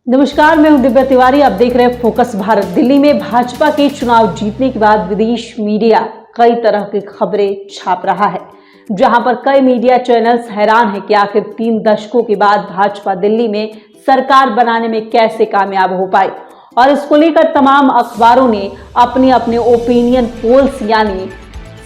नमस्कार, मैं हूं दिव्या तिवारी। आप देख रहे हैं फोकस भारत। दिल्ली में भाजपा के चुनाव जीतने के बाद विदेश मीडिया कई तरह की खबरें छाप रहा है, जहां पर कई मीडिया चैनल्स हैरान हैं कि आखिर 3 दशकों के बाद भाजपा दिल्ली में सरकार बनाने में कैसे कामयाब हो पाई। और इसको लेकर तमाम अखबारों ने अपने अपने ओपिनियन पोल्स यानी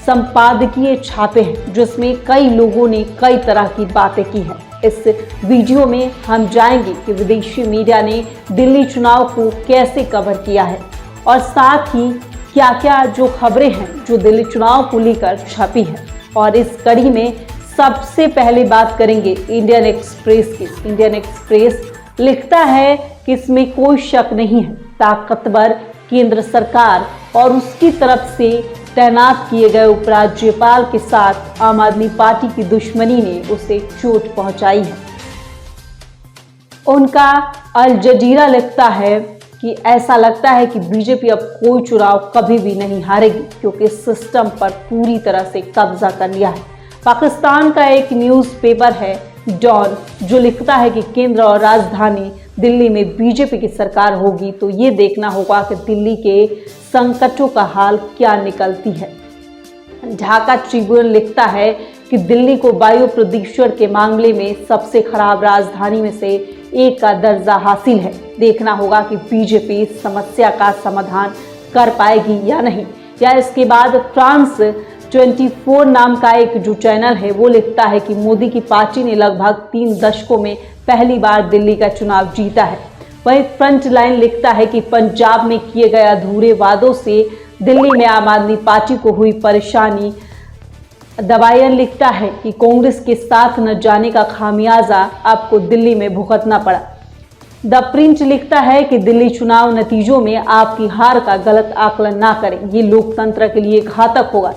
संपादकीय छापे हैं, जिसमें कई लोगों ने कई तरह की बातें की हैं। इस वीडियो में हम जानेंगे कि विदेशी मीडिया ने दिल्ली चुनाव को कैसे कवर किया है और साथ ही क्या क्या जो खबरें हैं जो दिल्ली चुनाव को लेकर छपी है। और इस कड़ी में सबसे पहले बात करेंगे इंडियन एक्सप्रेस की। इंडियन एक्सप्रेस लिखता है कि इसमें कोई शक नहीं है, ताकतवर केंद्र सरकार और उसकी तरफ से तैनात किए गए उपराज्यपाल के साथ आम आदमी पार्टी की दुश्मनी ने उसे चोट पहुंचाई है। उनका अल जजीरा लिखता है कि ऐसा लगता है कि बीजेपी अब कोई चुनाव कभी भी नहीं हारेगी, क्योंकि सिस्टम पर पूरी तरह से कब्जा कर लिया है। पाकिस्तान का एक न्यूज़पेपर है डॉन, जो लिखता है कि केंद्र और राजधानी दिल्ली में बीजेपी की सरकार होगी तो ये देखना होगा कि दिल्ली के संकटों का हाल क्या निकलती है। ढाका ट्रिब्यून लिखता है कि दिल्ली को वायु प्रदूषण के मामले में सबसे खराब राजधानी में से एक का दर्जा हासिल है। देखना होगा कि बीजेपी समस्या का समाधान कर पाएगी या नहीं। या इसके बाद फ्रांस 24 नाम का एक जो चैनल है वो लिखता है कि मोदी की पार्टी ने लगभग 3 दशकों में पहली बार दिल्ली का चुनाव जीता है। वहीं फ्रंट लाइन लिखता है कि पंजाब में किए गए अधूरे वादों से दिल्ली में आम आदमी पार्टी को हुई परेशानी। दवायन लिखता है कि कांग्रेस के साथ न जाने का खामियाजा आपको दिल्ली में भुगतना पड़ा। द प्रिंट लिखता है कि दिल्ली चुनाव नतीजों में आपकी हार का गलत आकलन ना करें, ये लोकतंत्र के लिए घातक होगा।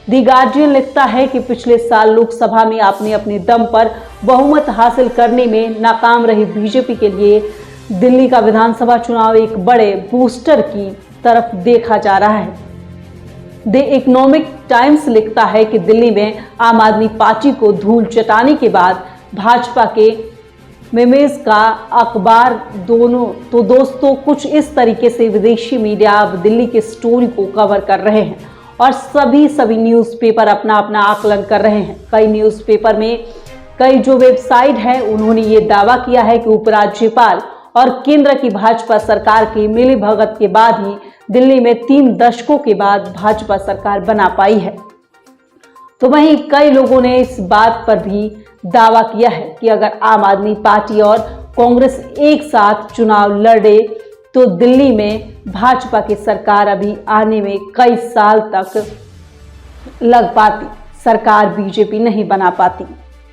दी गार्जियन लिखता है कि पिछले साल लोकसभा में आपने अपने दम पर बहुमत हासिल करने में नाकाम रही बीजेपी के लिए दिल्ली का विधानसभा चुनाव एक बड़े बूस्टर की तरफ देखा जा रहा है। द इकोनॉमिक टाइम्स लिखता है कि दिल्ली में आम आदमी पार्टी को धूल चटाने के बाद भाजपा के मेमेज का अखबार दोस्तों कुछ इस तरीके से विदेशी मीडिया अब दिल्ली के स्टोरी को कवर कर रहे हैं और सभी न्यूज़पेपर अपना अपना आकलन कर रहे हैं। कई न्यूज़पेपर में कई जो वेबसाइट है उन्होंने ये दावा किया है कि उपराज्यपाल और केंद्र की भाजपा सरकार की मिलीभगत के बाद ही दिल्ली में 3 दशकों के बाद भाजपा सरकार बना पाई है। तो वहीं कई लोगों ने इस बात पर भी दावा किया है कि अगर आम आदमी पार्टी और कांग्रेस एक साथ चुनाव लड़े तो दिल्ली में भाजपा की सरकार अभी आने में कई साल तक लग पाती, सरकार बीजेपी नहीं बना पाती।